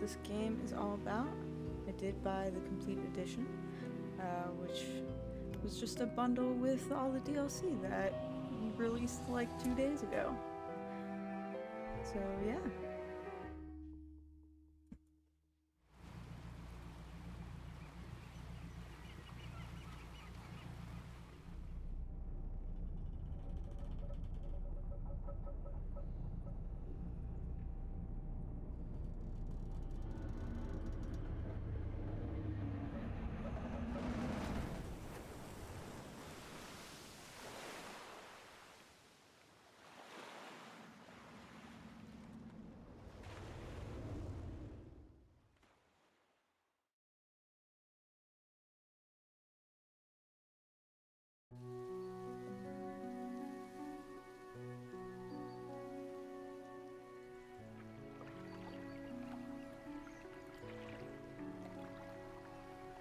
this game is all about. I did buy the complete edition, which was just a bundle with all the DLC that released like 2 days ago. So yeah.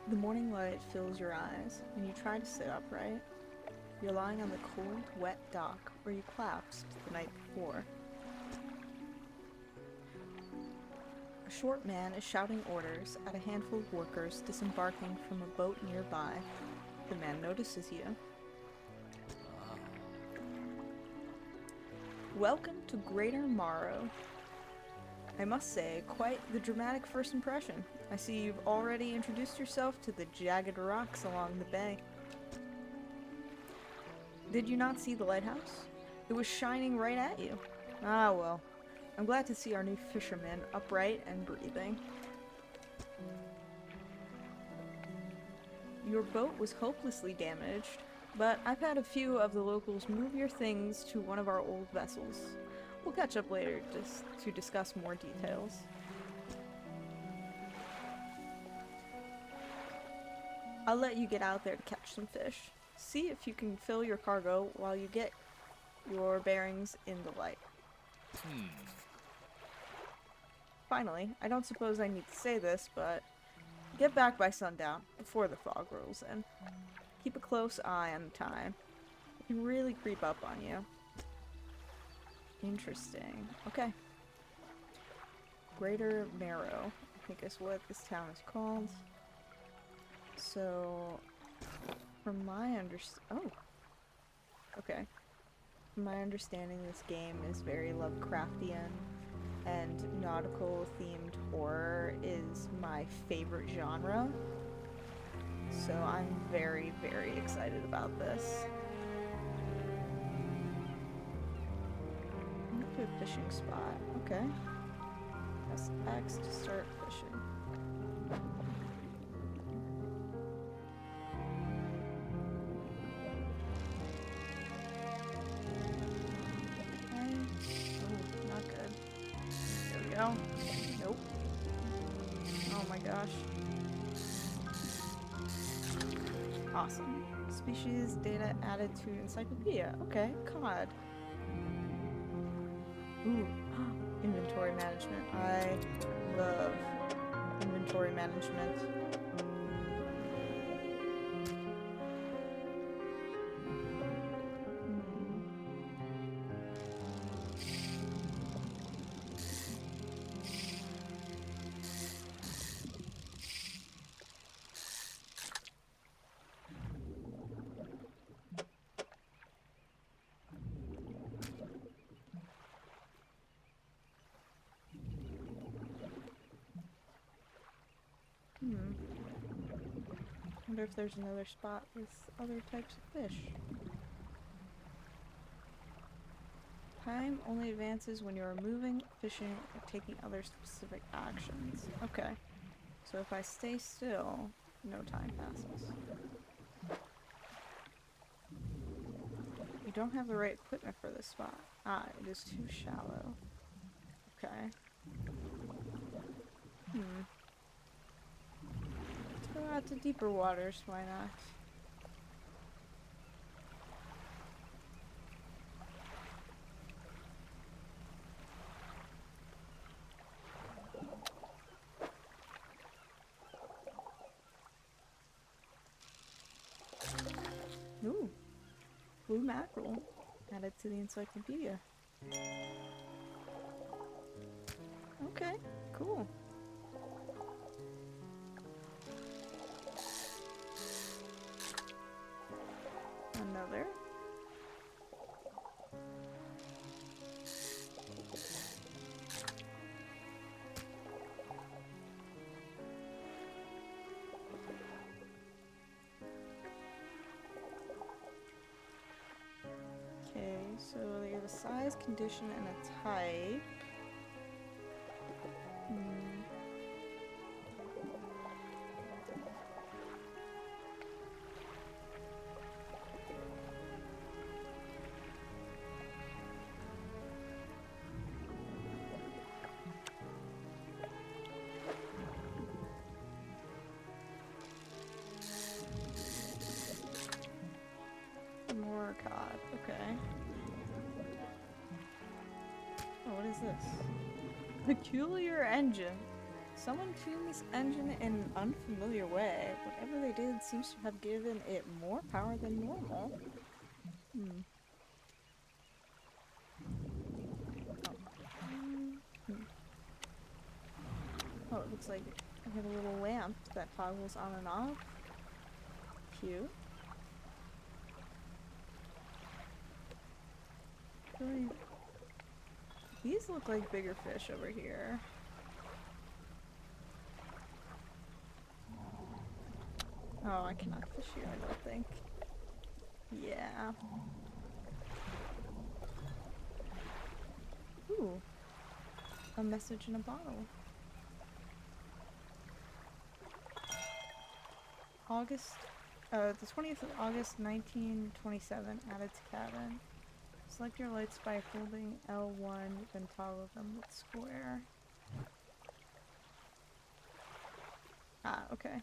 The morning light fills your eyes, and you try to sit upright. You're lying on the cold, wet dock where you collapsed the night before. A short man is shouting orders at a handful of workers disembarking from a boat nearby. The man notices you. Welcome to Greater Morrow. I must say, quite the dramatic first impression. I see you've already introduced yourself to the jagged rocks along the bay. Did you not see the lighthouse? It was shining right at you. Ah well, I'm glad to see our new fisherman upright and breathing. Your boat was hopelessly damaged, but I've had a few of the locals move your things to one of our old vessels. We'll catch up later just to discuss more details. I'll let you get out there to catch some fish. See if you can fill your cargo while you get your bearings in the light. Finally, I don't suppose I need to say this, but get back by sundown, before the fog rolls in. Keep a close eye on the time. It can really creep up on you. Interesting. Okay. Greater Marrow, I think is what this town is called. So, from my okay. From my understanding, this game is very Lovecraftian, and nautical-themed horror is my favorite genre. So I'm very, very excited about this. Into a fishing spot. Okay. Press X to start fishing. Okay. Oh, not good. There we go. Nope. Oh my gosh. Awesome. Species data added to encyclopedia. Okay, cod. Ooh, inventory management. I love inventory management. Wonder if there's another spot with other types of fish. Time only advances when you are moving, fishing, or taking other specific actions. Okay. So if I stay still, no time passes. You don't have the right equipment for this spot. Ah, it is too shallow. Okay. Let's go out to deeper waters, why not? Ooh. Blue mackerel. Added to the encyclopedia. Okay, cool. another. Okay, so they have a size, condition, and a type. More cod, okay. Oh, what is this? Peculiar engine. Someone tuned this engine in an unfamiliar way. Whatever they did seems to have given it more power than normal. Oh, it looks like I have a little lamp that toggles on and off. Cute. Really, these look like bigger fish over here. Oh, I cannot fish here, I don't think. Yeah. Ooh. A message in a bottle. The 20th of August, 1927, added to cabin. Select your lights by holding L1, then toggle them with square. Ah, okay.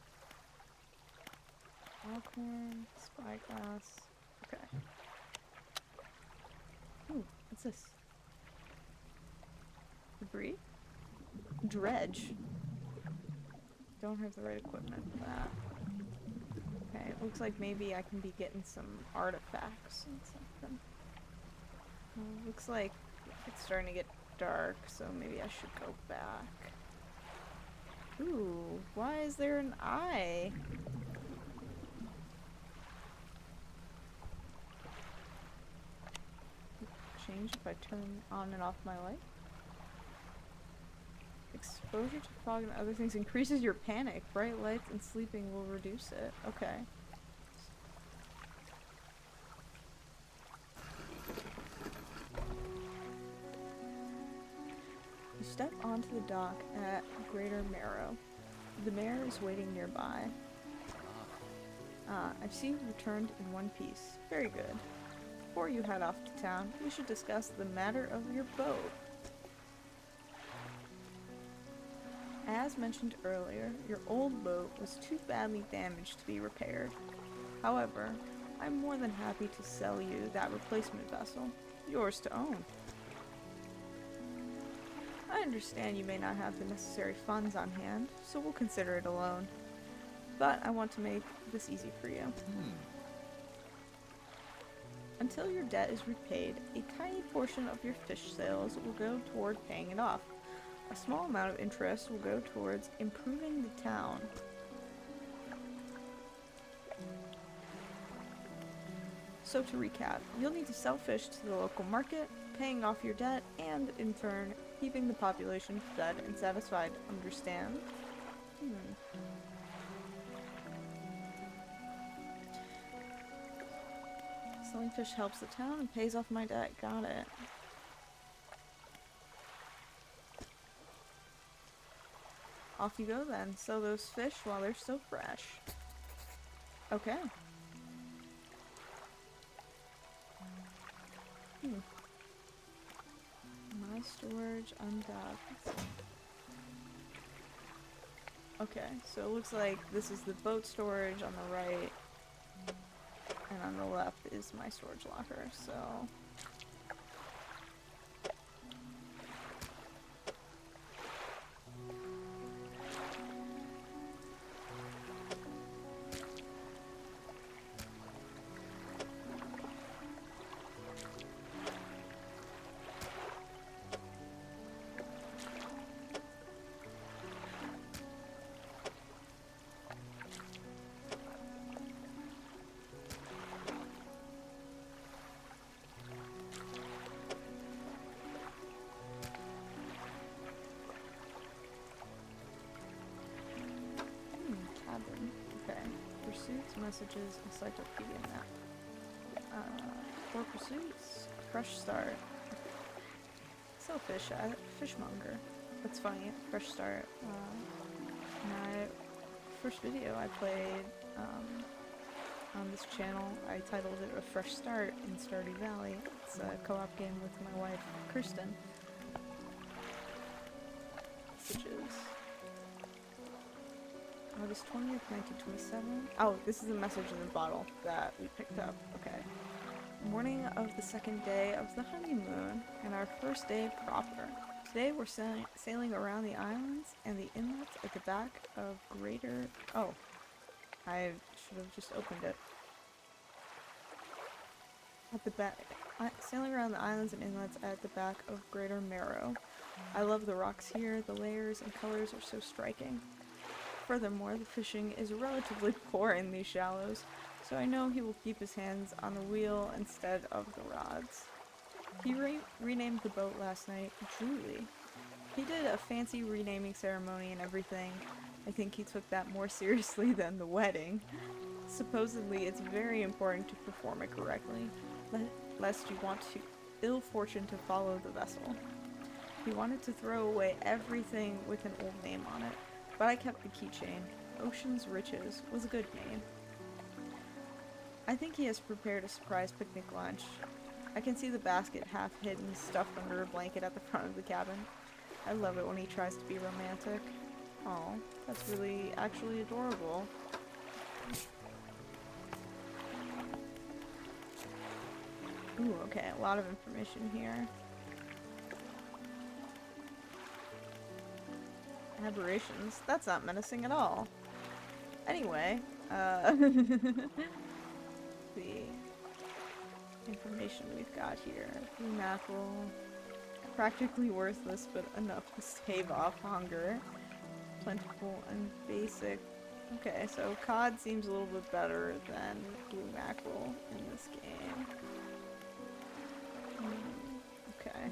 Alcorn, spyglass. Okay. Ooh, what's this? Debris? Dredge. Don't have the right equipment for that. Okay, it looks like maybe I can be getting some artifacts and something. Well, looks like it's starting to get dark, so maybe I should go back. Ooh, why is there an eye? Change if I turn on and off my light? Exposure to fog and other things increases your panic. Bright lights and sleeping will reduce it. Okay. You step onto the dock at Greater Marrow. The mayor is waiting nearby. I see you returned in one piece. Very good. Before you head off to town, we should discuss the matter of your boat. As mentioned earlier, your old boat was too badly damaged to be repaired. However, I'm more than happy to sell you that replacement vessel, yours to own. I understand you may not have the necessary funds on hand, so we'll consider it a loan. But I want to make this easy for you. Until your debt is repaid, a tiny portion of your fish sales will go toward paying it off. A small amount of interest will go towards improving the town. So to recap, you'll need to sell fish to the local market, paying off your debt, and in turn, keeping the population fed and satisfied. Understand? Selling fish helps the town and pays off my debt. Got it. Off you go then. Sell those fish while they're still fresh. Okay. My storage undocked. Okay, so it looks like this is the boat storage on the right, and on the left is my storage locker, so... messages, encyclopedia map. Four pursuits, fresh start. Sell fish at fishmonger. That's funny, fresh start. My first video I played on this channel, I titled it A Fresh Start in Stardew Valley. It's a co-op game with my wife, Kirsten. Messages. August 20th, 1927. Oh, this is a message in the bottle that we picked up. Okay. Morning of the second day of the honeymoon, and our first day proper. Today we're sailing around the islands and the inlets at the back of Greater... Oh. I should have just opened it. At the back... Sailing around the islands and inlets at the back of Greater Marrow. I love the rocks here. The layers and colors are so striking. Furthermore, the fishing is relatively poor in these shallows, so I know he will keep his hands on the wheel instead of the rods. He renamed the boat last night Julie. He did a fancy renaming ceremony and everything. I think he took that more seriously than the wedding. Supposedly, it's very important to perform it correctly, lest you want ill fortune to follow the vessel. He wanted to throw away everything with an old name on it, but I kept the keychain. Ocean's Riches was a good name. I think he has prepared a surprise picnic lunch. I can see the basket half hidden, stuffed under a blanket at the front of the cabin. I love it when he tries to be romantic. Oh, that's really actually adorable. Ooh, okay, a lot of information here. Aberrations. That's not menacing at all. Anyway, the information we've got here. Blue mackerel. Practically worthless, but enough to stave off hunger. Plentiful and basic. Okay, so cod seems a little bit better than blue mackerel in this game. Okay.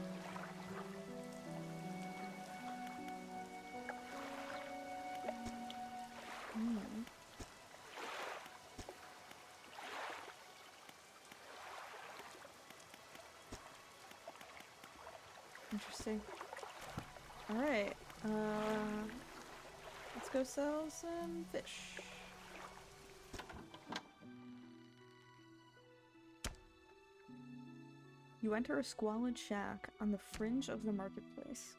Interesting. Alright, let's go sell some fish. You enter a squalid shack on the fringe of the marketplace.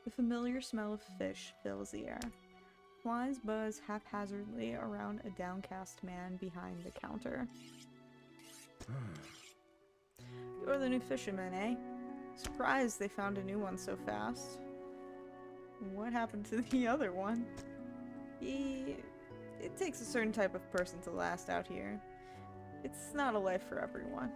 The familiar smell of fish fills the air. Flies buzz haphazardly around a downcast man behind the counter. You're the new fisherman, eh? Surprised they found a new one so fast. What happened to the other one? It takes a certain type of person to last out here. It's not a life for everyone.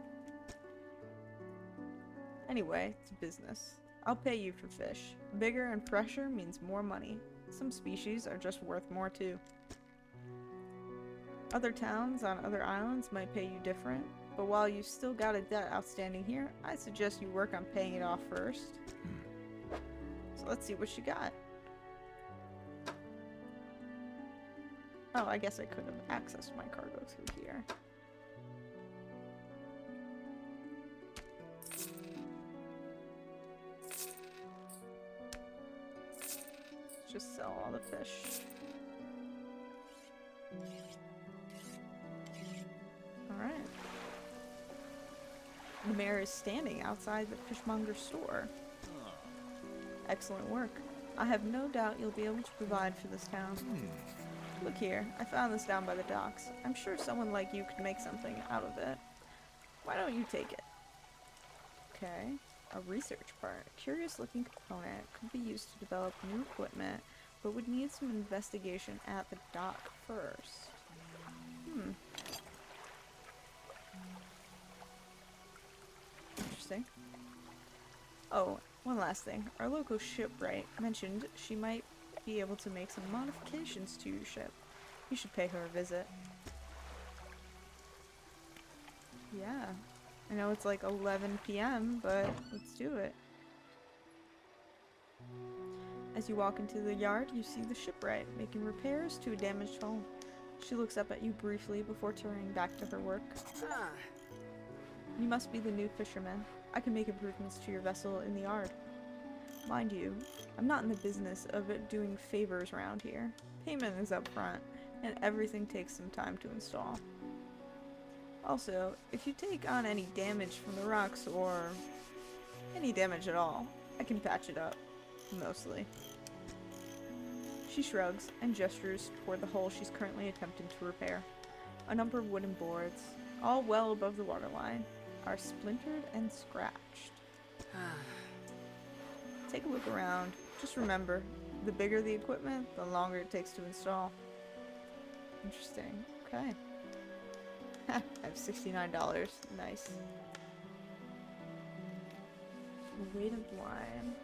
Anyway, it's business. I'll pay you for fish. Bigger and fresher means more money. Some species are just worth more too. Other towns on other islands might pay you different, but while you still got a debt outstanding here, I suggest you work on paying it off first. So let's see what you got. Oh, I guess I could have accessed my cargo through here. Let's just sell all the fish. Alright. The mayor is standing outside the fishmonger's store. Excellent work. I have no doubt you'll be able to provide for this town. Look here, I found this down by the docks. I'm sure someone like you could make something out of it. Why don't you take it? Okay. A research part. A curious looking component could be used to develop new equipment, but would need some investigation at the dock first. Interesting. Oh, one last thing. Our local shipwright mentioned she might be able to make some modifications to your ship. You should pay her a visit. Yeah. I know it's like 11 p.m., but let's do it. As you walk into the yard, you see the shipwright making repairs to a damaged hull. She looks up at you briefly before turning back to her work. Ah. You must be the new fisherman. I can make improvements to your vessel in the yard. Mind you, I'm not in the business of doing favors around here. Payment is up front, and everything takes some time to install. Also, if you take on any damage from the rocks, or any damage at all, I can patch it up. Mostly. She shrugs and gestures toward the hole she's currently attempting to repair. A number of wooden boards, all well above the waterline, are splintered and scratched. Take a look around. Just remember, the bigger the equipment, the longer it takes to install. Interesting. Okay. I have $69. Nice. Weighted line.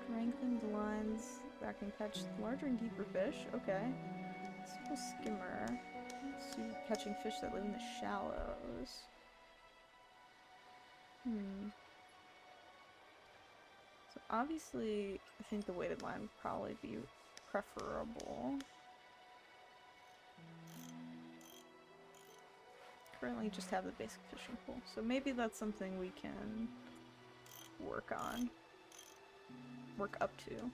Strengthened lines that can catch larger and deeper fish. Okay. Simple skimmer. Suited catching fish that live in the shallows. So obviously, I think the weighted line would probably be preferable. Currently just have the basic fishing pole, so maybe that's something we can work on. Work up to.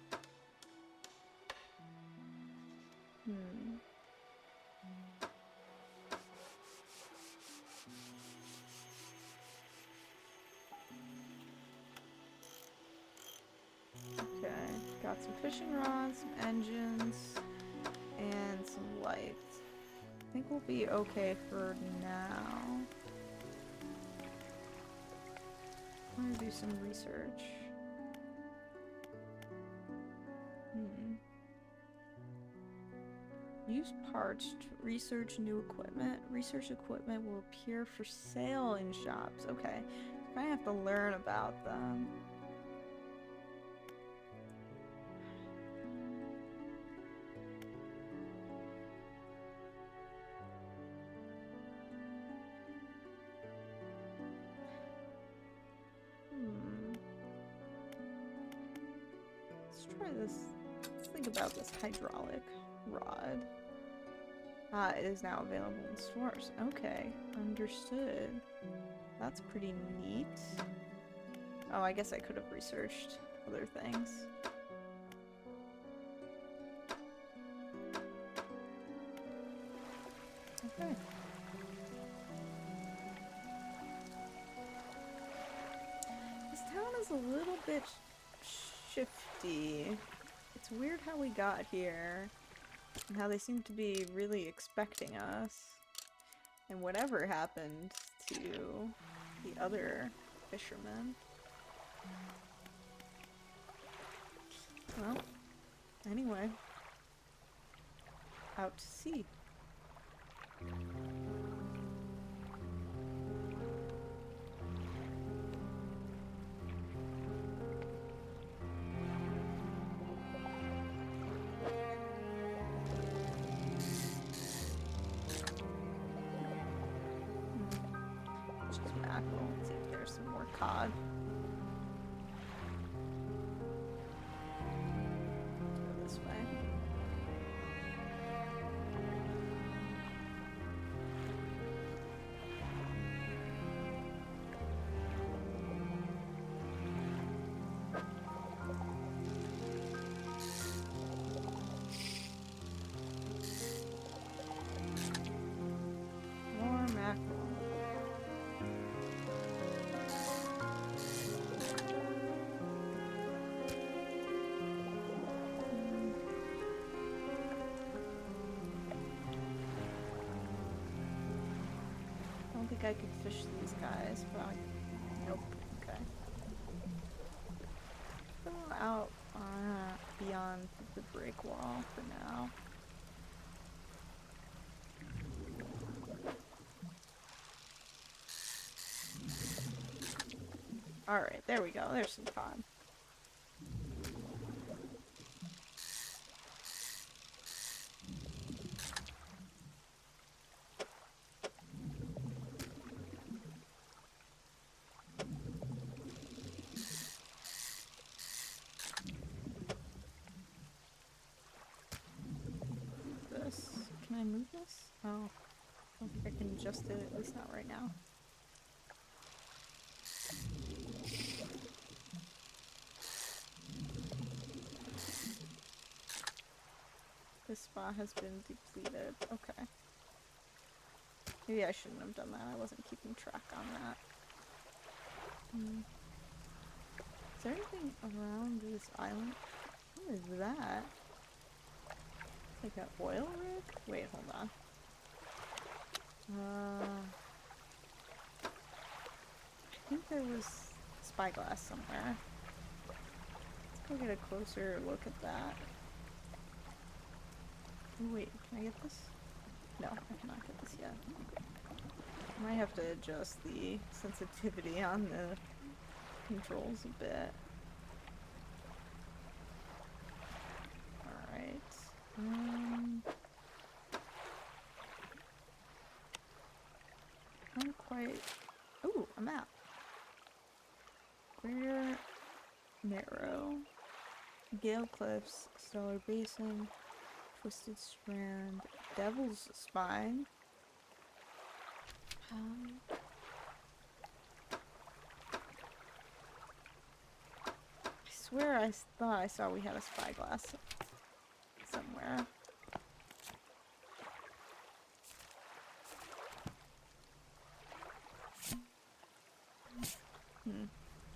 Okay, got some fishing rods, some engines, and some lights. I think we'll be okay for now. I'm gonna do some research. Use parts to research new equipment. Research equipment will appear for sale in shops. Okay, I have to learn about them. Let's try this. Let's think about this hydraulic rod. Ah, it is now available in stores. Okay, understood. That's pretty neat. Oh, I guess I could have researched other things. Okay. This town is a little bit shifty. It's weird how we got here. And how they seem to be really expecting us. And whatever happened to the other fishermen. Well, anyway. Out to sea. Let's see if there's some more cod. Go this way. More mackerel. I don't think I could fish these guys, but nope. Okay. Go out beyond the break wall for now. Alright, there we go. There's some cod. I move this? Oh. I don't think I can adjust it, at least not right now. This spot has been depleted. Okay. Maybe I shouldn't have done that. I wasn't keeping track on that. Is there anything around this island? What is that? Like an oil rig? Wait, hold on. I think there was spyglass somewhere. Let's go get a closer look at that. Oh, wait, can I get this? No, I cannot get this yet. I might have to adjust the sensitivity on the controls a bit. Alright. Not quite. Ooh, a map. Greater Narrow, Gale Cliffs, Stellar Basin, Twisted Strand, Devil's Spine. I swear I thought I saw we had a spyglass somewhere.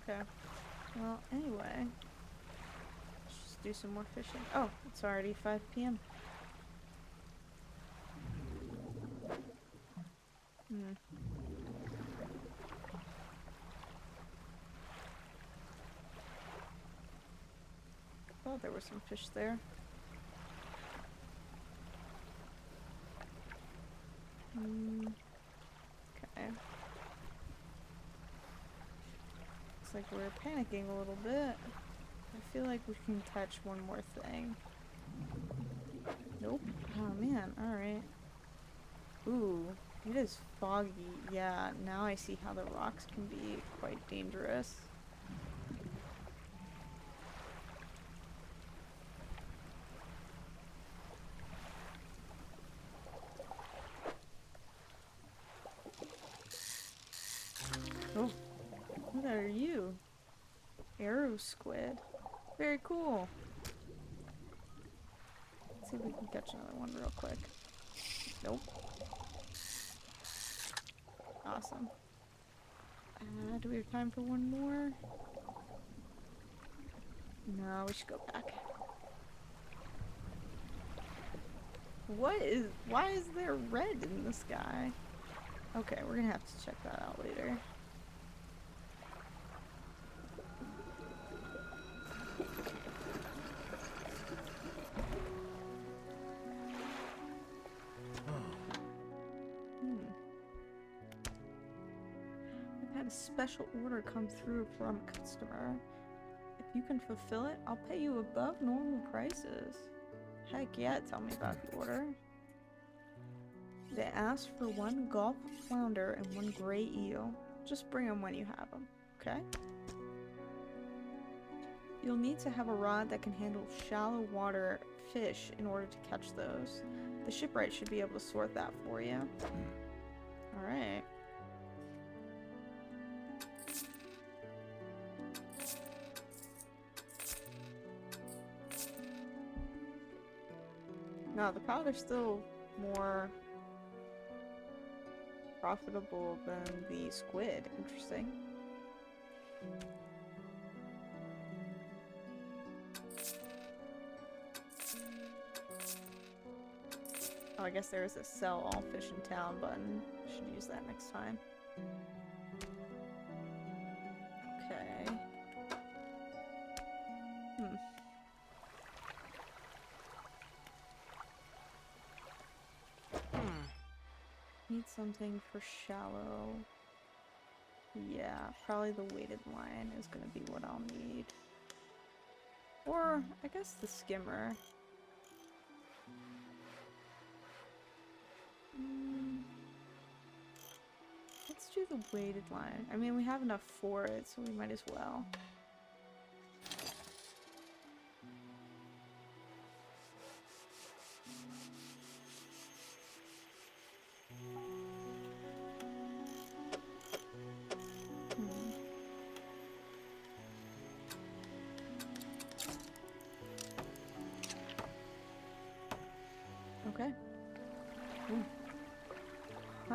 Okay. Well, anyway. Let's just do some more fishing. Oh, it's already 5 p.m. Oh, there were some fish there. Okay. Looks like we're panicking a little bit. I feel like we can catch one more thing. Nope. Oh man, alright. Ooh, it is foggy. Yeah, now I see how the rocks can be quite dangerous. Oh, what are you? Arrow squid. Very cool. Let's see if we can catch another one real quick. Nope. Awesome. Do we have time for one more? No, we should go back. Why is there red in the sky? Okay, we're gonna have to check that out later. I've had a special order come through from a customer. If you can fulfill it, I'll pay you above normal prices. Heck yeah, tell me about the order. They asked for 1 gulp flounder and 1 gray eel. Just bring them when you have them, okay? You'll need to have a rod that can handle shallow water fish in order to catch those. The shipwright should be able to sort that for you. Alright. No, the powder's still more profitable than the squid. Interesting. Oh, I guess there is a sell all fish in town button. Should use that next time. Okay. Need something for shallow. Yeah, probably the weighted line is gonna be what I'll need. Or, I guess the skimmer. Let's do the weighted line. I mean, we have enough for it, so we might as well.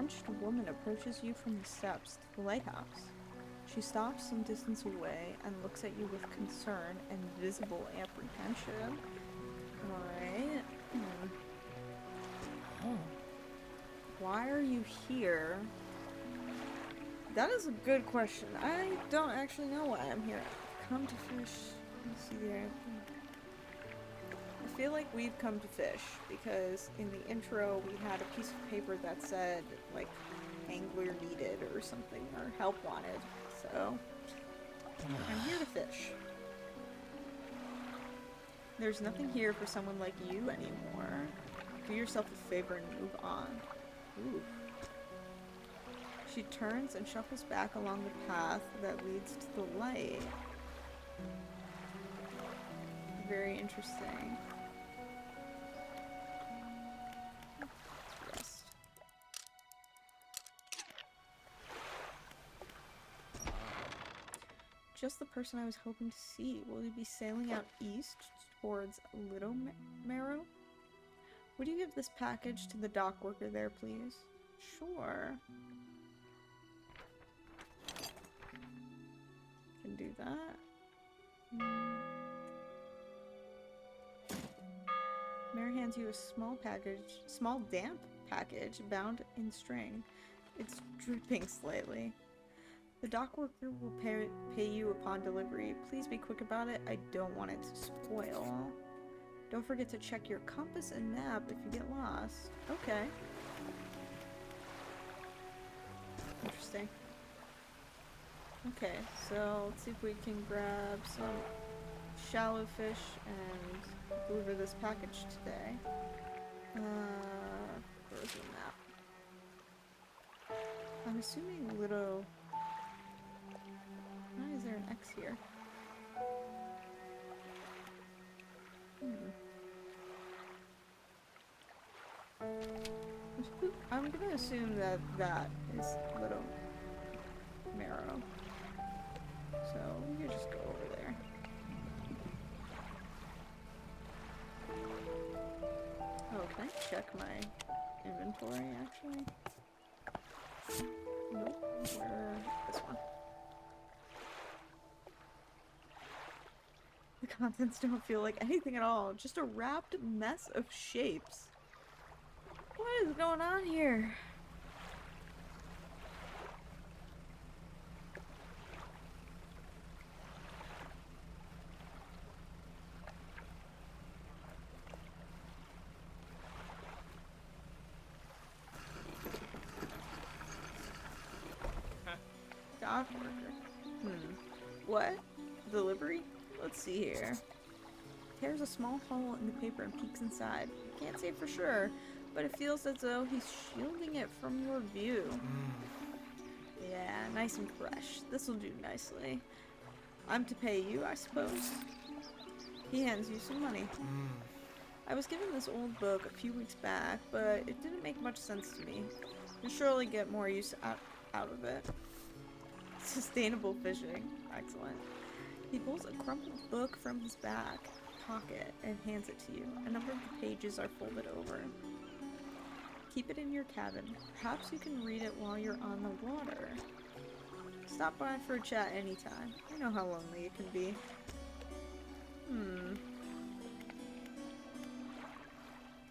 hunched woman approaches you from the steps to the lighthouse. She stops some distance away and looks at you with concern and visible apprehension. Alright. Oh. Why are you here? That is a good question. I don't actually know why I'm here. Come to fish. Let's see there. I feel like we've come to fish because in the intro we had a piece of paper that said like angler needed or something, or help wanted. So I'm here to fish. There's nothing here for someone like you anymore. Do yourself a favor and move on. Ooh. She turns and shuffles back along the path that leads to the light. Very interesting. Let's rest. Just the person I was hoping to see. Will you be sailing out east towards Little Marrow? Would you give this package to the dock worker there, please? Sure. Can do that. Mare hands you a small damp package bound in string. It's dripping slightly. The dock worker will pay you upon delivery. Please be quick about it. I don't want it to spoil. Don't forget to check your compass and map if you get lost. Okay. Interesting. Okay, so let's see if we can grab some shallow fish and deliver this package today. Where's the map? I'm assuming Little... Why is there an X here? I'm gonna assume that that is Little Marrow. So we can just go over there. Oh, can I check my inventory actually? Nope. Where? This one. The contents don't feel like anything at all. Just a wrapped mess of shapes. What is going on here? Dock worker. What? Delivery? Let's see here. Tears a small hole in the paper and peeks inside. Can't say for sure, but it feels as though he's shielding it from your view. Yeah, nice and fresh. This'll do nicely. I'm to pay you, I suppose? He hands you some money. I was given this old book a few weeks back, but it didn't make much sense to me. You'll surely get more use out of it. Sustainable fishing. Excellent. He pulls a crumpled book from his back pocket and hands it to you. A number of the pages are folded over. Keep it in your cabin. Perhaps you can read it while you're on the water. Stop by for a chat anytime. I know how lonely it can be.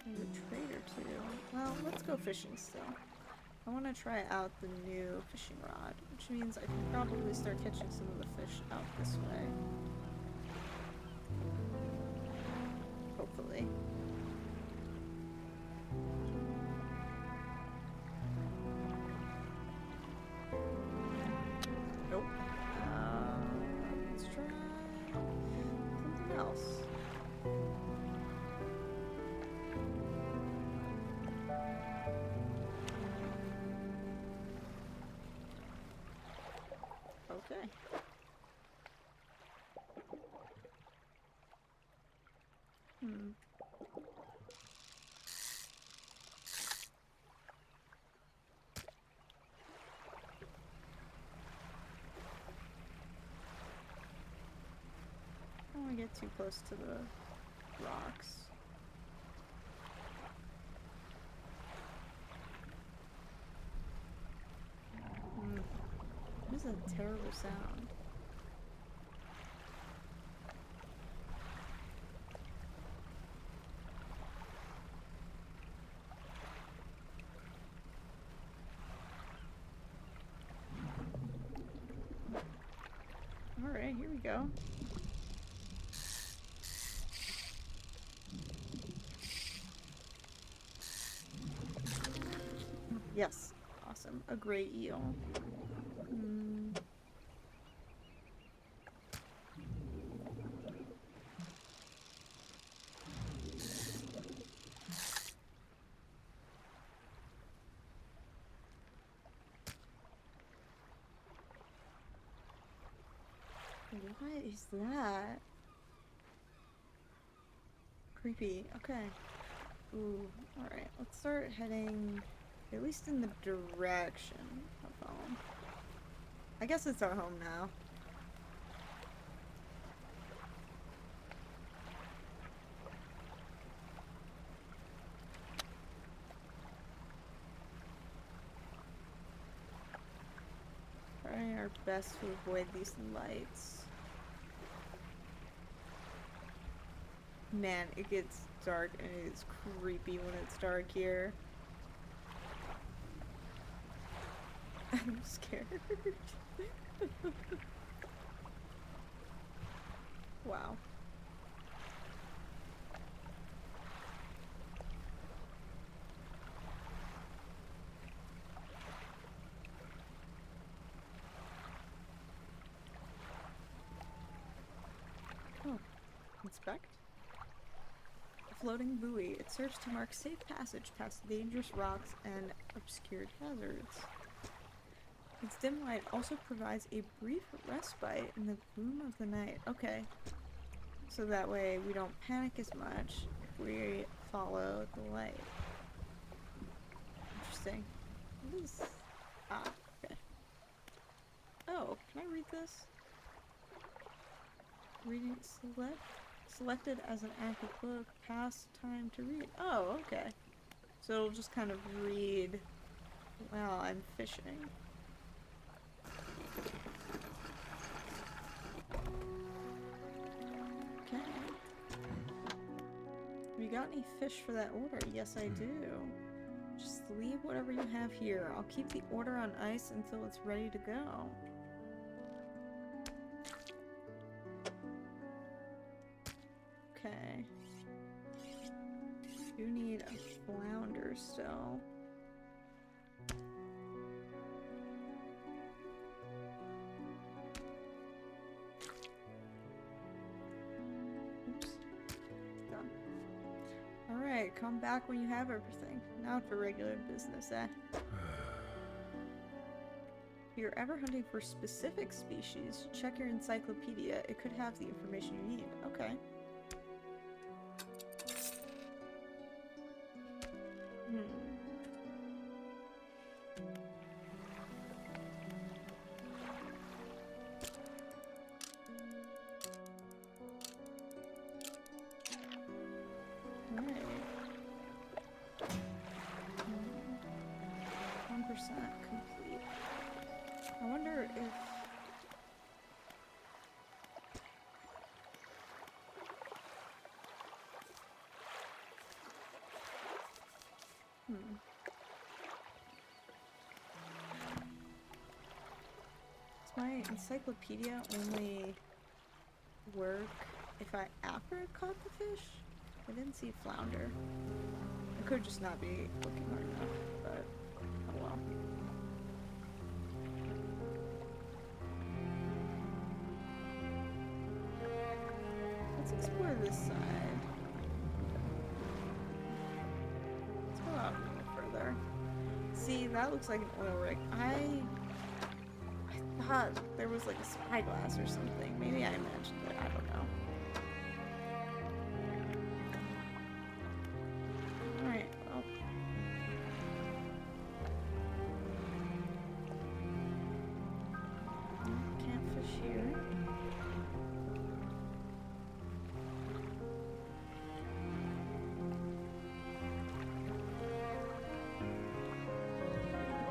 There's a trade or two. Well, let's go fishing still. I want to try out the new fishing rod, which means I can probably start catching some of the fish out this way. Hopefully. Nope. Let's try something else. Okay. I don't want to get too close to the rocks. was a terrible sound. Alright, here we go. Yes, awesome. A gray eel. What is that? Creepy. Okay. Ooh, alright. Let's start heading at least in the direction of home. I guess it's our home now. Trying our best to avoid these lights. Man, it gets dark and it is creepy when it's dark here. I'm scared. Wow. Oh, inspect? Floating buoy. It serves to mark safe passage past dangerous rocks and obscured hazards. Its dim light also provides a brief respite in the gloom of the night. Okay. So that way we don't panic as much if we follow the light. Interesting. What is... Ah, okay. Oh, can I read this? Reading selected as an active book, past time to read. Oh, okay. So it'll just kind of read while I'm fishing. Okay. Have you got any fish for that order? Yes, I do. Just leave whatever you have here. I'll keep the order on ice until it's ready to go. Okay. You need a flounder still. Oops. Done. Alright, come back when you have everything. Now for regular business, eh? If you're ever hunting for specific species, check your encyclopedia. It could have the information you need. Okay. Alright. 1% complete. I wonder if... Does my encyclopedia only work if I after I caught the fish? I didn't see flounder. I could just not be looking hard enough, but oh well. Let's explore this side. Let's go out a little further. See, that looks like an oil rig. I thought there was like a spyglass or something. Maybe I imagined it. I don't know. Alright, well. Can't fish here.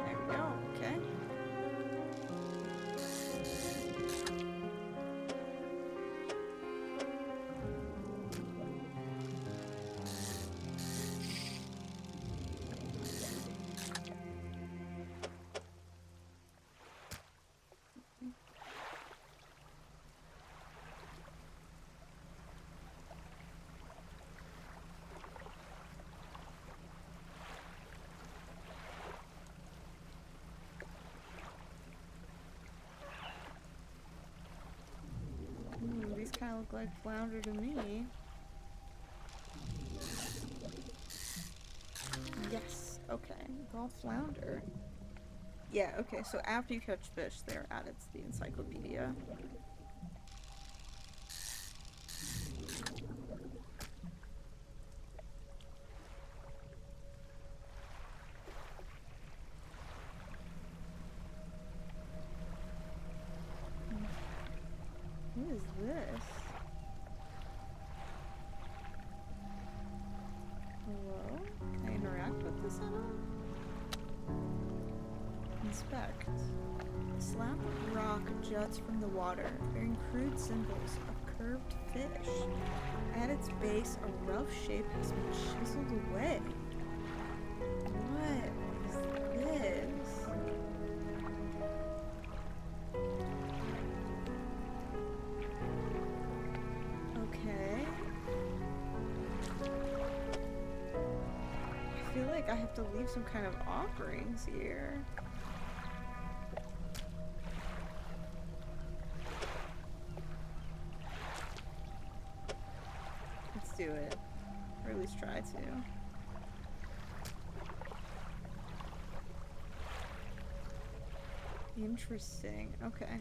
There we go, okay. look like flounder to me. Yes, okay, it's all flounder. Yeah, okay, so after you catch fish, they're added to the encyclopedia. What is this? Hello? Can I interact with this at all? Inspect. A slab of rock juts from the water, bearing crude symbols of curved fish. At its base, a rough shape has been chiseled away. What is this? Okay. I feel like I have to leave some kind of offerings here. Let's do it. Or at least try to. Interesting. Okay.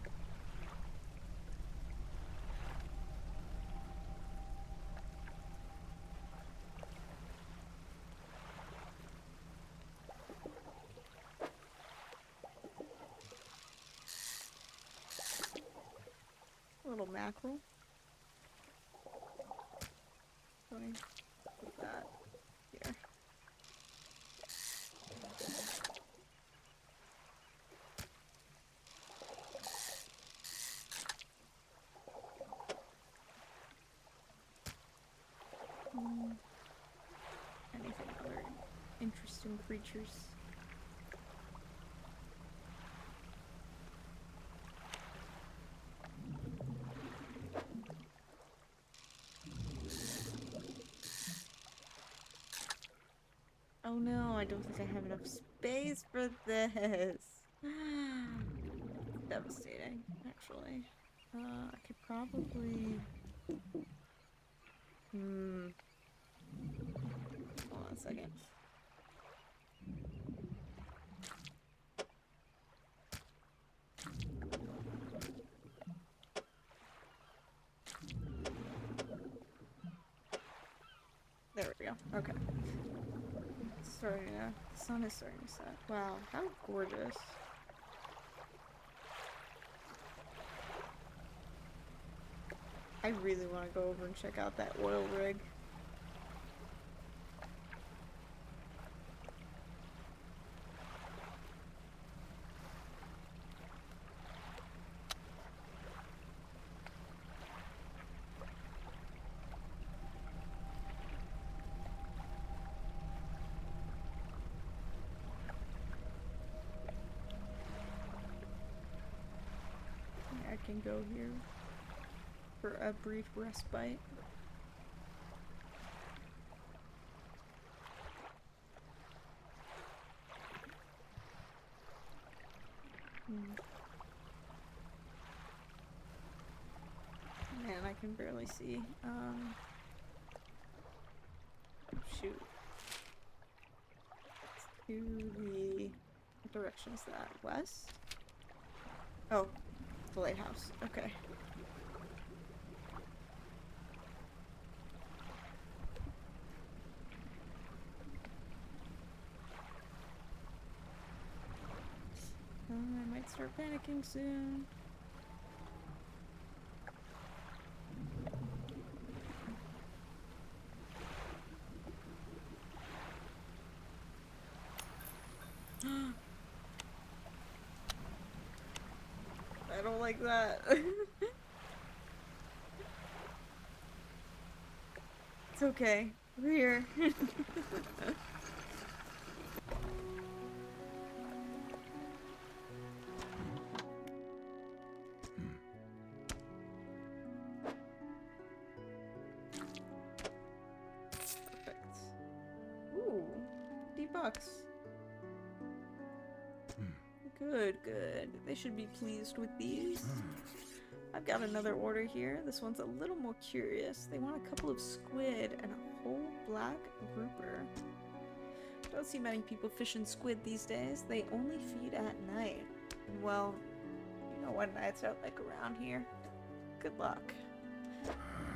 A little mackerel. Let me put that here. Anything other interesting creatures? Oh no, I don't think I have enough space for this. Devastating, actually. I could probably... Hold on a second. There we go. Okay. The sun is starting to set. Wow, how gorgeous. I really want to go over and check out that oil rig. I can go here for a brief respite. Man, I can barely see. Shoot. To the... What direction is that? West? Oh, the lighthouse. Okay. I might start panicking soon. I don't like that. It's okay. We're here. Perfect. Ooh, $50. Good, good. They should be pleased with these. I've got another order here. This one's a little more curious. They want a couple of squid and a whole black grouper. Don't see many people fishing squid these days. They only feed at night. And well, you know what nights are like around here. Good luck.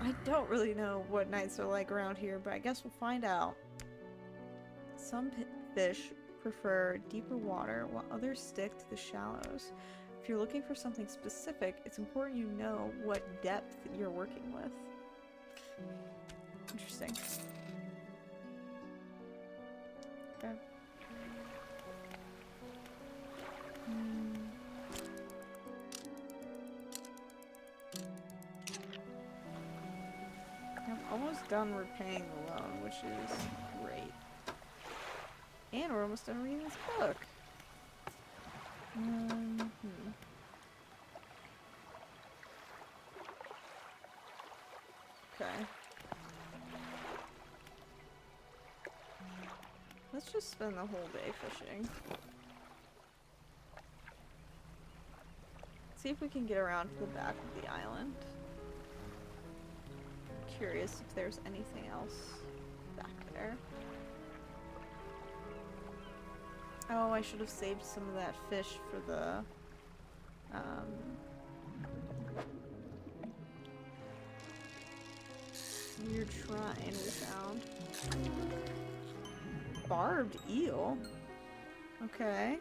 I don't really know what nights are like around here, but I guess we'll find out. Some fish prefer deeper water, while others stick to the shallows. If you're looking for something specific, it's important you know what depth you're working with. Interesting. Okay. I'm almost done repaying the loan, which is great. And we're almost done reading this book. Okay. Let's just spend the whole day fishing. See if we can get around to the back of the island. Curious if there's anything else back there. Oh, I should have saved some of that fish for the weird shrine we found. Barbed eel? Okay.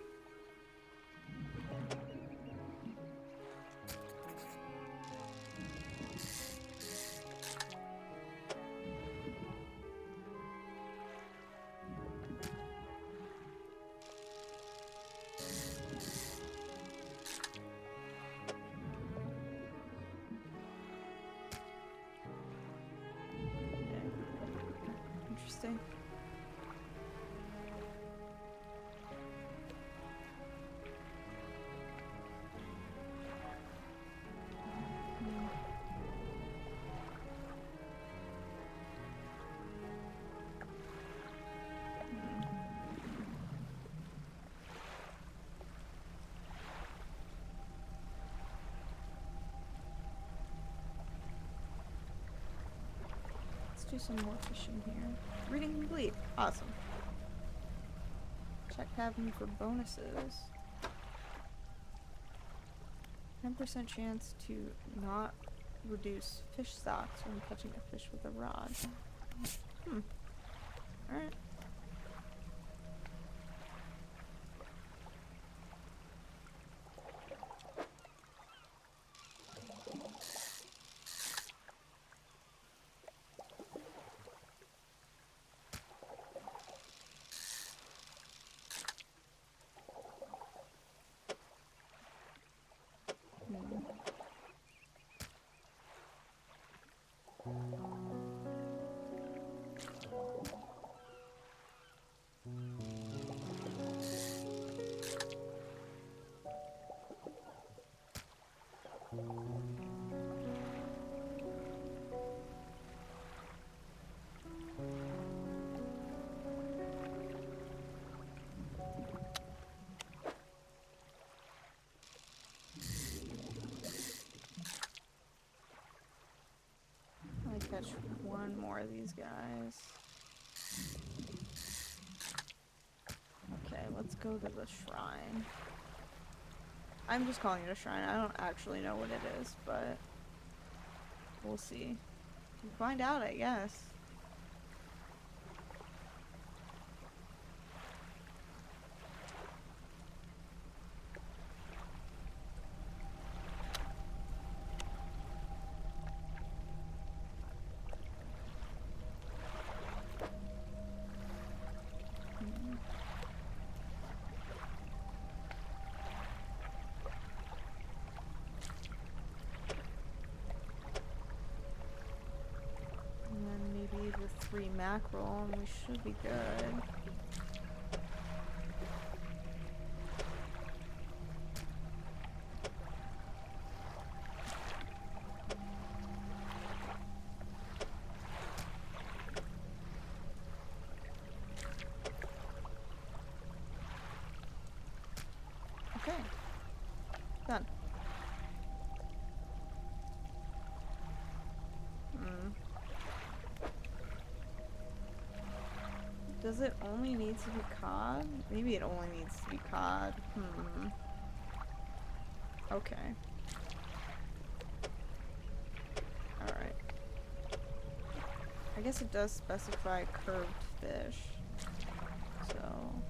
Interesting. Do some more fishing here. Reading complete. Awesome. Check cabin for bonuses. 10% chance to not reduce fish stocks when catching a fish with a rod. Alright. Catch one more of these guys. Okay, let's go to the shrine. I'm just calling it a shrine. I don't actually know what it is, but we'll see. We'll find out, I guess. The 3 mackerel, and we should be good. Okay. Done. Does it only need to be cod? Maybe it only needs to be cod. Okay. Alright. I guess it does specify curved fish. So,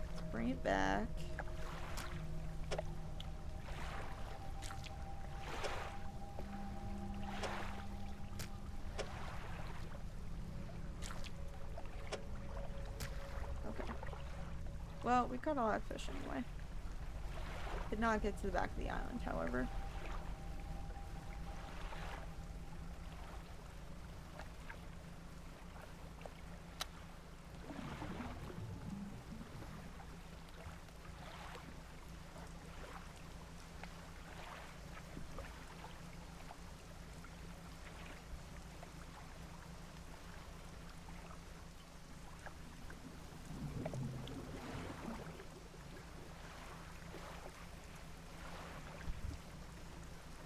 let's bring it back. Okay. Well, we caught a lot of fish anyway. Did not get to the back of the island, however.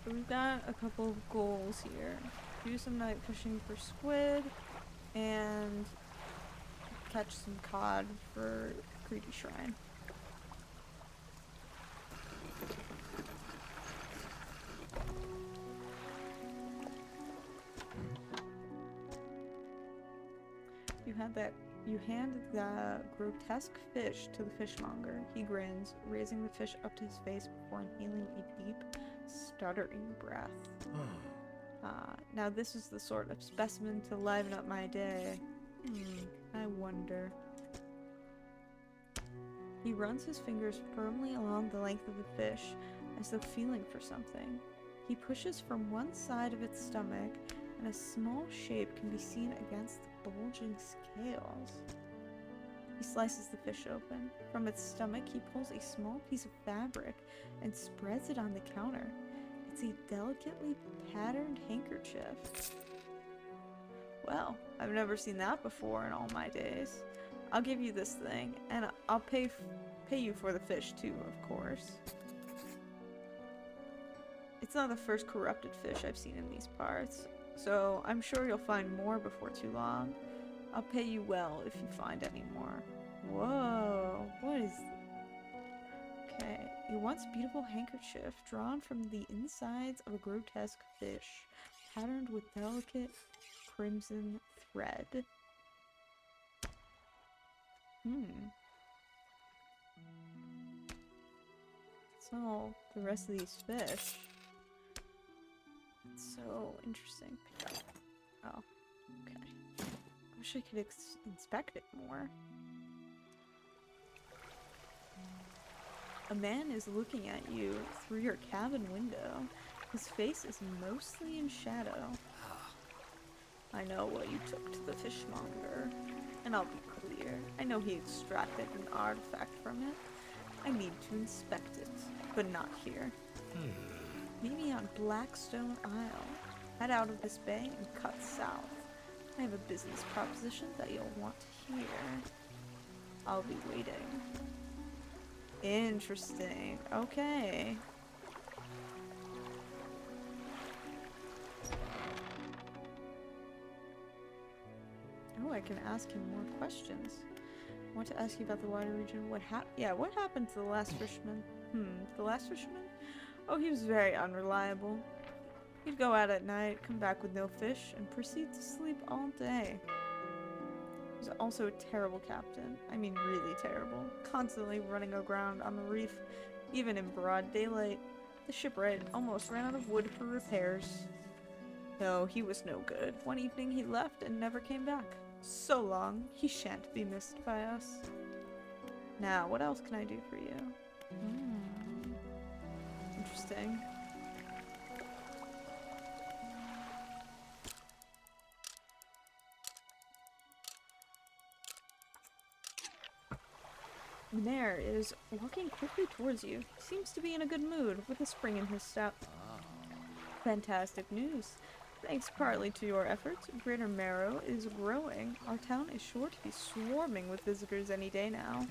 We've got a couple of goals here. Do some night fishing for squid, and catch some cod for Cryptic Shrine. You hand the grotesque fish to the fishmonger. He grins, raising the fish up to his face before inhaling a deep, stuttering breath. Now this is the sort of specimen to liven up my day. I wonder. He runs his fingers firmly along the length of the fish, as though feeling for something. He pushes from one side of its stomach, and a small shape can be seen against the bulging scales. He slices the fish open. From its stomach, he pulls a small piece of fabric and spreads it on the counter. It's a delicately patterned handkerchief. Well, I've never seen that before in all my days. I'll give you this thing, and I'll pay you for the fish too, of course. It's not the first corrupted fish I've seen in these parts, so I'm sure you'll find more before too long. I'll pay you well if you find any more. Whoa, what is... Okay, a once beautiful handkerchief drawn from the insides of a grotesque fish, patterned with delicate crimson thread. So, the rest of these fish. It's so interesting. Oh, okay. I wish I could inspect it more. A man is looking at you through your cabin window. His face is mostly in shadow. I know what you took to the fishmonger, and I'll be clear. I know he extracted an artifact from it. I need to inspect it, but not here. Maybe on Blackstone Isle. Head out of this bay and cut south. I have a business proposition that you'll want to hear. I'll be waiting. Interesting. Okay. Oh, I can ask him more questions. I want to ask you about the water region. What happened to the last fisherman? The last fisherman? Oh, he was very unreliable. He'd go out at night, come back with no fish, and proceed to sleep all day. He was also a terrible captain. I mean, really terrible. Constantly running aground on the reef, even in broad daylight. The shipwright almost ran out of wood for repairs. No, he was no good. One evening he left and never came back. So long, he shan't be missed by us. Now, what else can I do for you? Interesting. Nair is walking quickly towards you. He seems to be in a good mood, with a spring in his step. Fantastic news. Thanks partly to your efforts, Greater Marrow is growing. Our town is sure to be swarming with visitors any day now.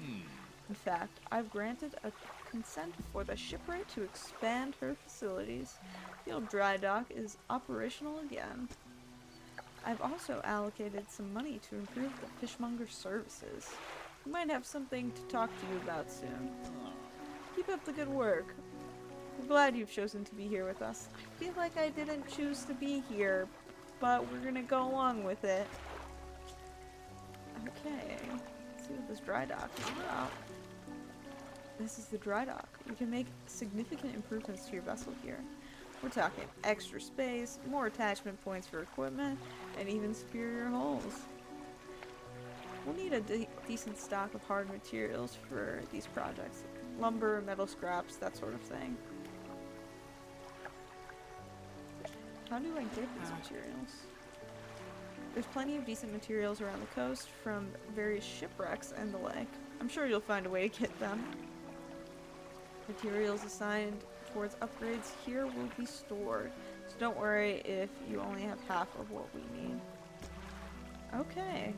In fact, I've granted a consent for the shipwright to expand her facilities. The old dry dock is operational again. I've also allocated some money to improve the fishmonger's services. We might have something to talk to you about soon. Keep up the good work. We're glad you've chosen to be here with us. I feel like I didn't choose to be here, but we're gonna go along with it. Okay, let's see what this dry dock is about. This is the dry dock. You can make significant improvements to your vessel here. We're talking extra space, more attachment points for equipment, and even superior hulls. We'll need a decent stock of hard materials for these projects. Lumber, metal scraps, that sort of thing. How do I get these materials? There's plenty of decent materials around the coast from various shipwrecks and the like. I'm sure you'll find a way to get them. Materials assigned towards upgrades here will be stored, so don't worry if you only have half of what we need. Okay.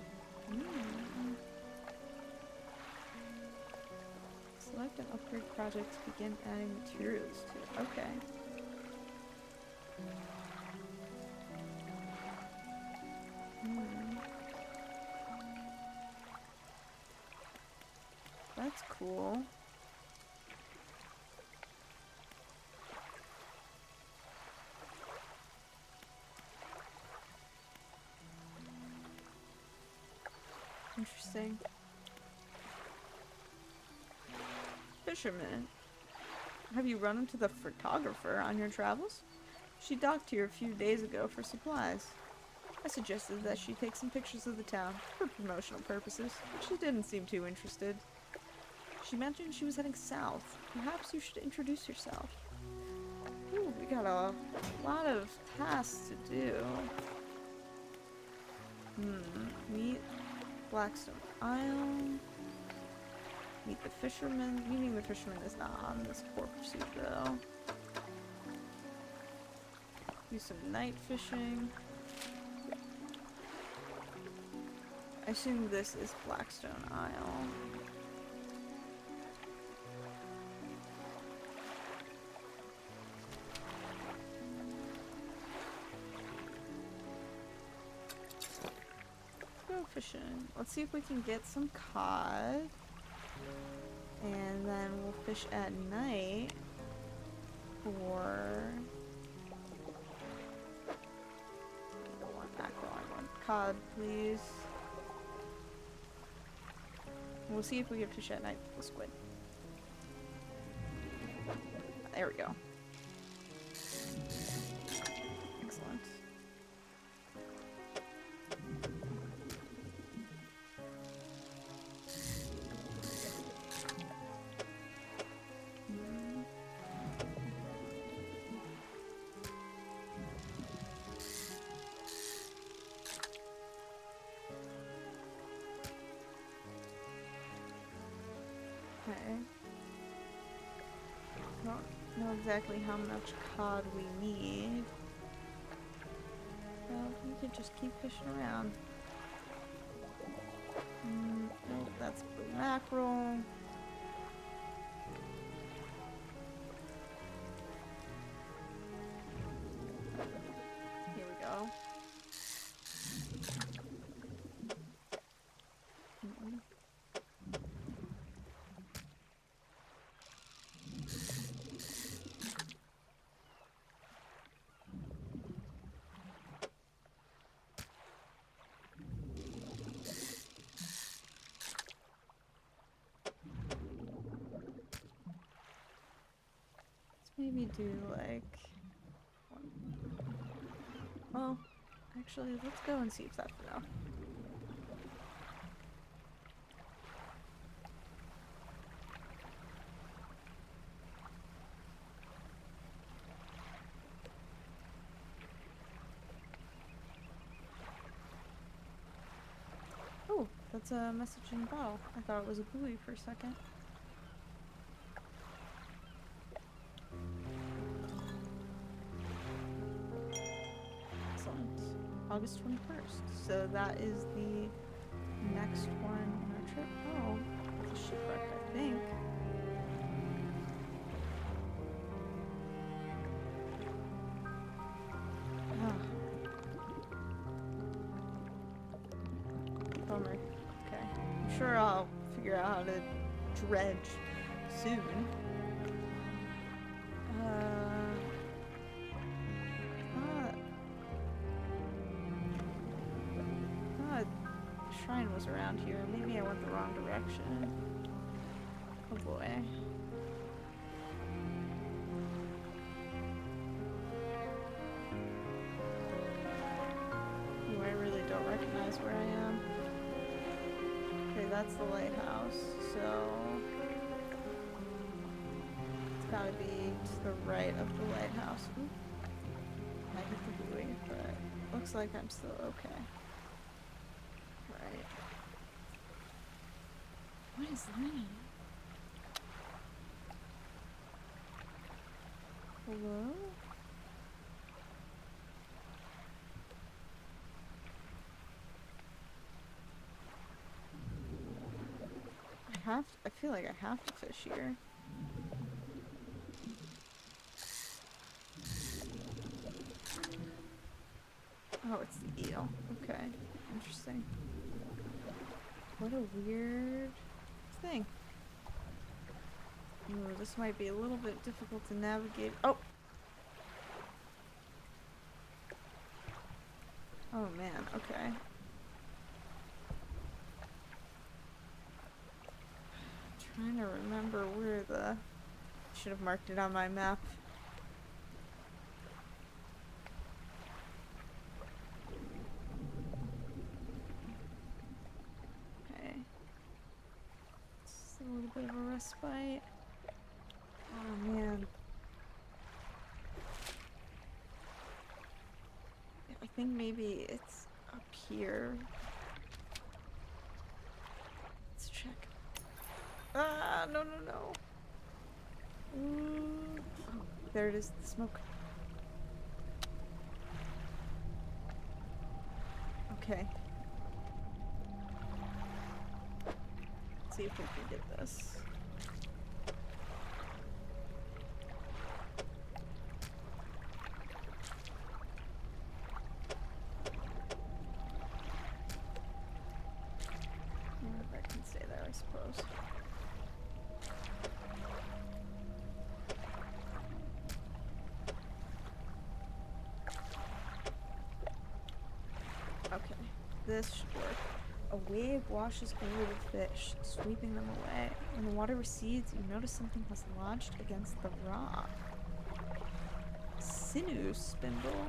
Select an upgrade project to begin adding materials to. Okay. That's cool. Interesting. Fisherman. Have you run into the photographer on your travels? She docked here a few days ago for supplies. I suggested that she take some pictures of the town for promotional purposes, but she didn't seem too interested. She mentioned she was heading south. Perhaps you should introduce yourself. Ooh, we got a lot of tasks to do. Meet Blackstone Isle. Meet the fisherman. Meeting the fisherman is not on this core pursuit though. Do some night fishing. I assume this is Blackstone Isle. Go fishing. Let's see if we can get some cod. And then we'll fish at night for... I don't want mackerel, I want cod, please. We'll see if we can fish at night for the squid. There we go. Excellent. Okay. Don't know exactly how much cod we need. Well, we could just keep fishing around. Nope, that's blue mackerel. Here we go. Maybe do like one. Well, actually, let's go and see if that's enough. Oh, that's a message in the bottle. I thought it was a buoy for a second. August 21st. So that is the next one on our trip. Oh, it's a shipwreck, I think. bummer. Okay. I'm sure I'll figure out how to dredge soon. Thought shrine was around here. Maybe I went the wrong direction. Oh boy. Ooh, I really don't recognize where I am. Okay, that's the lighthouse, so it's gotta be to the right of the lighthouse. Ooh. I hit the buoy, but looks like I'm still okay. Right. What is that? Hello? I feel like I have to fish here. Oh, it's the eel. Okay. Interesting. What a weird thing. Ooh, this might be a little bit difficult to navigate. Oh! Oh man, okay. Trying to remember where the... Should have marked it on my map. Okay. Just a little bit of a respite. Oh man. I think maybe it's up here. Let's check. Ah, no, no, no. Ooh. Oh, there it is, the smoke. Okay. Let's see if we can get this. Yeah, that can stay there, I suppose. Okay, this should work. A wave washes over the fish, sweeping them away. When the water recedes, you notice something has lodged against the rock. Sinew spindle.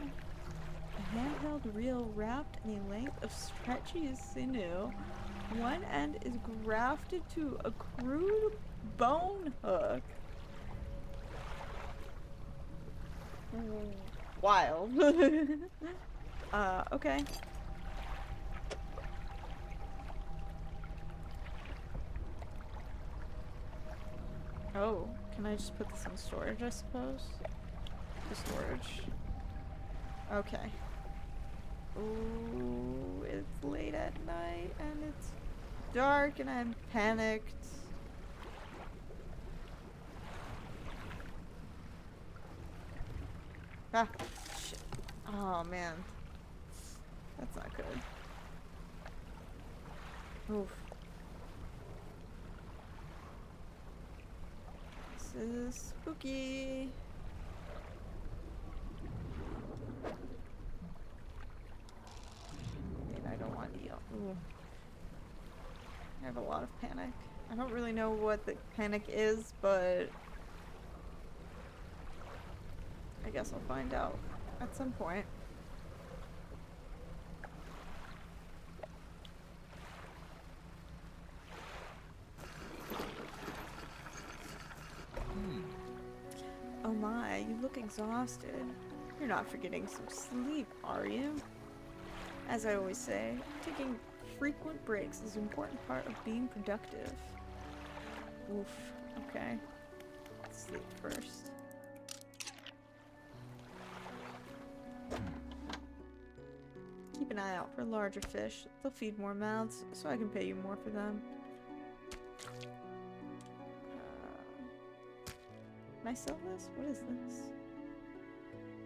A handheld reel wrapped in a length of stretchy sinew. One end is grafted to a crude bone hook. Wild. Okay. Oh, can I just put this in storage, I suppose? The storage. Okay. Ooh, it's late at night and it's dark and I'm panicked. Ah, shit. Oh man. That's not good. Oof. This is spooky. And I don't want eel. Ooh. I have a lot of panic. I don't really know what the panic is, but I guess I'll find out at some point. Oh my, you look exhausted. You're not forgetting some sleep, are you? As I always say, taking frequent breaks is an important part of being productive. Oof, okay. Let's sleep first. Keep an eye out for larger fish. They'll feed more mouths, so I can pay you more for them. Can I sell this? What is this?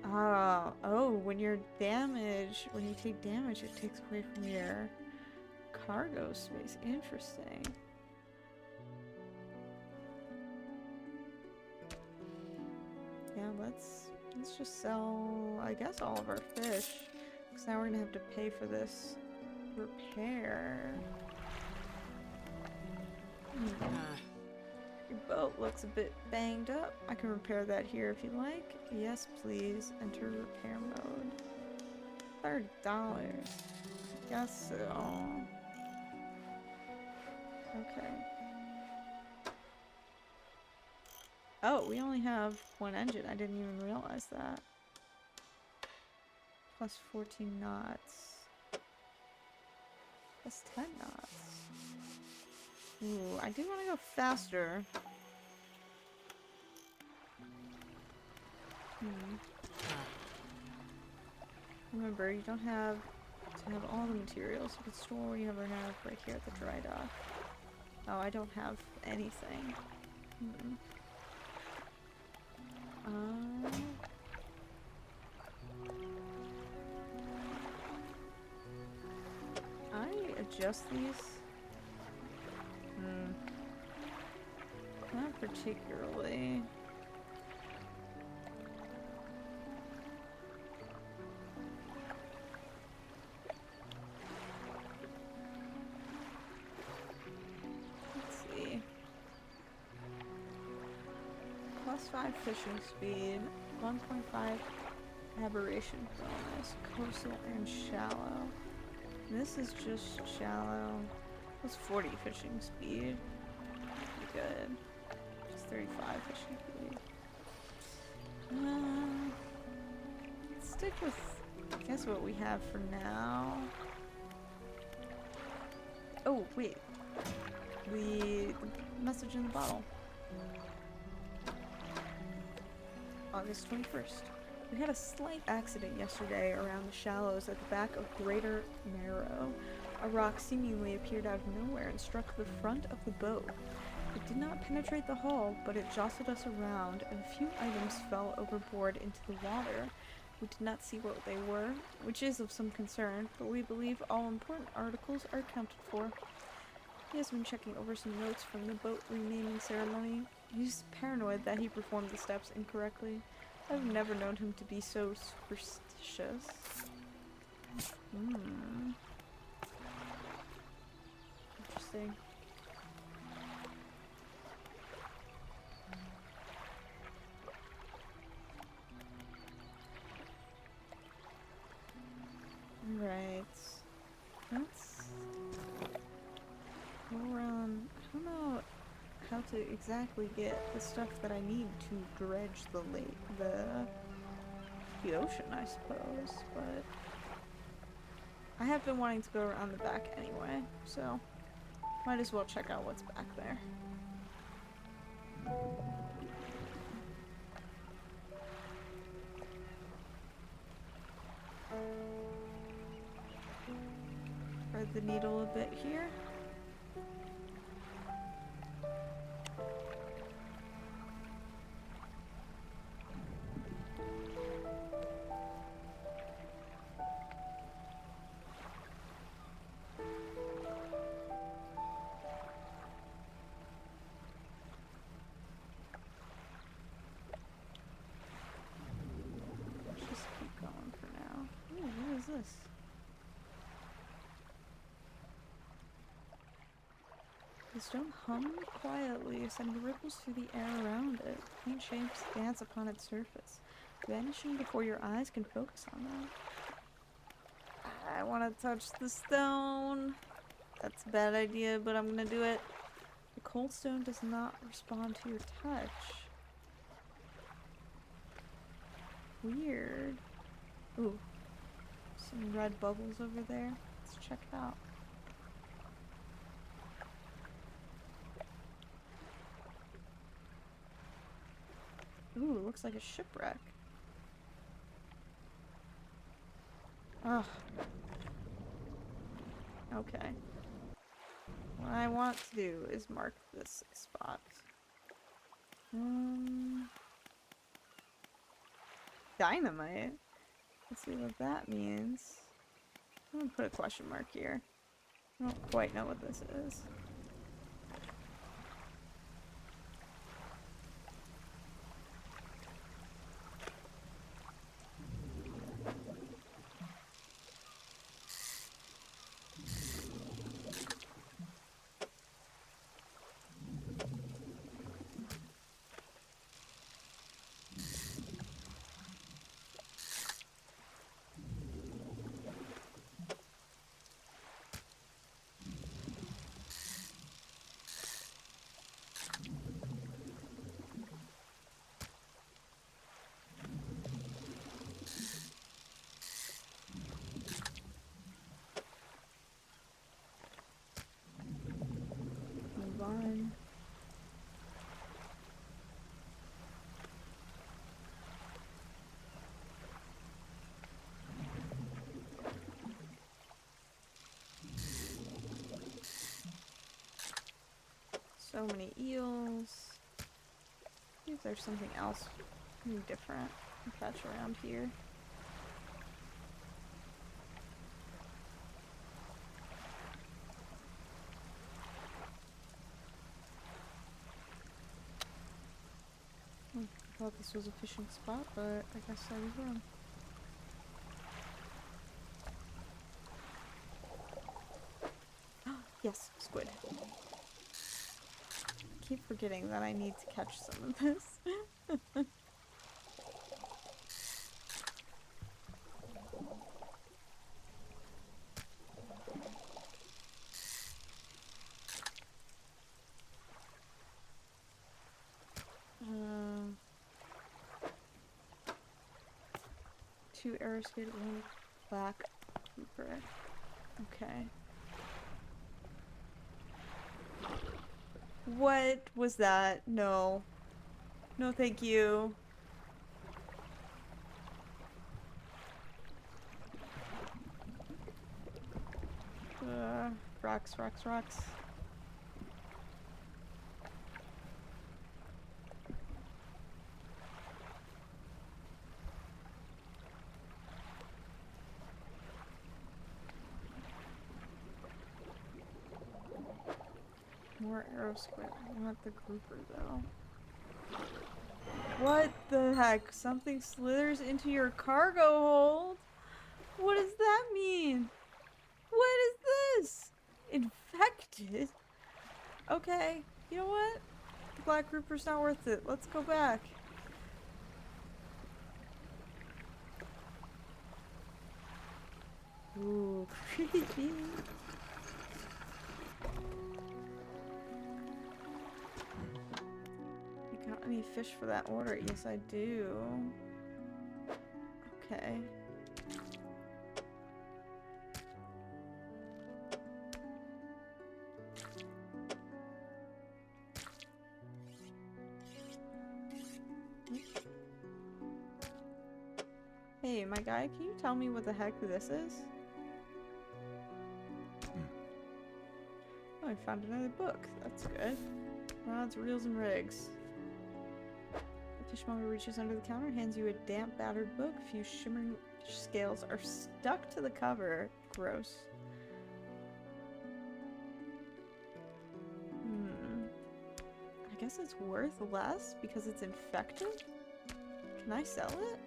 Oh, when you're damaged, when you take damage, it takes away from your cargo space. Interesting. Yeah, let's just sell, I guess, all of our fish. Because now we're gonna have to pay for this repair. Your boat looks a bit banged up. I can repair that here if you like. Yes, please. Enter repair mode. $30. Guess so. Okay. Oh, we only have one engine. I didn't even realize that. Plus 14 knots. Plus 10 knots. Ooh, I do want to go faster. Remember, you don't have to have all the materials. You can store what you ever have right here at the dry dock. Oh, I don't have anything. I adjust these? Not particularly. Let's see. +5 fishing speed, 1.5 aberration bonus, coastal and shallow. This is just shallow. +40 fishing speed. Pretty good. Just 35 fishing speed. Let's stick with, I guess, what we have for now. Oh, wait. The message in the bottle. August 21st. We had a slight accident yesterday around the shallows at the back of Greater Narrow. A rock seemingly appeared out of nowhere and struck the front of the boat. It did not penetrate the hull, but it jostled us around, and a few items fell overboard into the water. We did not see what they were, which is of some concern, but we believe all important articles are accounted for. He has been checking over some notes from the boat renaming ceremony. He's paranoid that he performed the steps incorrectly. I've never known him to be so superstitious. Interesting. Right. Let's go around. I don't know how to exactly get the stuff that I need to dredge the lake, the ocean, I suppose, but I have been wanting to go around the back anyway, so might as well check out what's back there. Thread the needle a bit here. Just keep going for now. Ooh, what is this? The stone hummed quietly, sending ripples through the air around it. Faint shapes dance upon its surface, vanishing before your eyes can focus on them. I want to touch the stone. That's a bad idea, but I'm gonna do it. The cold stone does not respond to your touch. Weird. Ooh, some red bubbles over there. Let's check it out. Ooh, looks like a shipwreck. Ugh. Okay. What I want to do is mark this spot. Dynamite? Let's see what that means. I'm gonna put a question mark here. I don't quite know what this is. Move on. So many eels. See if there's something else different to catch around here. I thought this was a fishing spot, but I guess I was wrong. Yes, squid. I keep forgetting that I need to catch some of this. Two arrow squid, one black grouper. Okay. What was that? No. No, thank you. Rocks, rocks, rocks. More arrow squid. I want the grouper though. What the heck? Something slithers into your cargo hold? What does that mean? What is this? Infected? Okay, you know what? The black grouper's not worth it. Let's go back. Ooh, creepy. Any fish for that order? Yes, I do. Okay. Hey, my guy, can you tell me what the heck this is? Oh, I found another book. That's good. Rods, reels, and rigs. The fishmonger reaches under the counter, hands you a damp, battered book. A few shimmering fish scales are stuck to the cover. Gross. I guess it's worth less because it's infected? Can I sell it?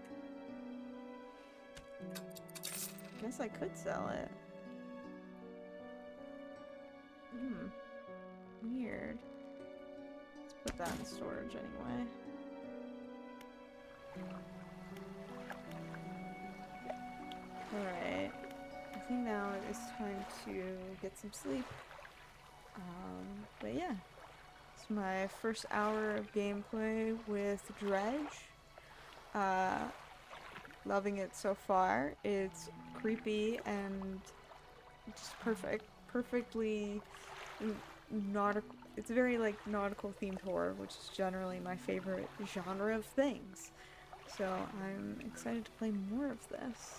I guess I could sell it. Weird. Let's put that in storage anyway. Alright. I think now it is time to get some sleep. But yeah. It's my first hour of gameplay with Dredge. Loving it so far. It's creepy and just perfect. Perfectly nautical. It's very like nautical themed horror, which is generally my favorite genre of things. So I'm excited to play more of this.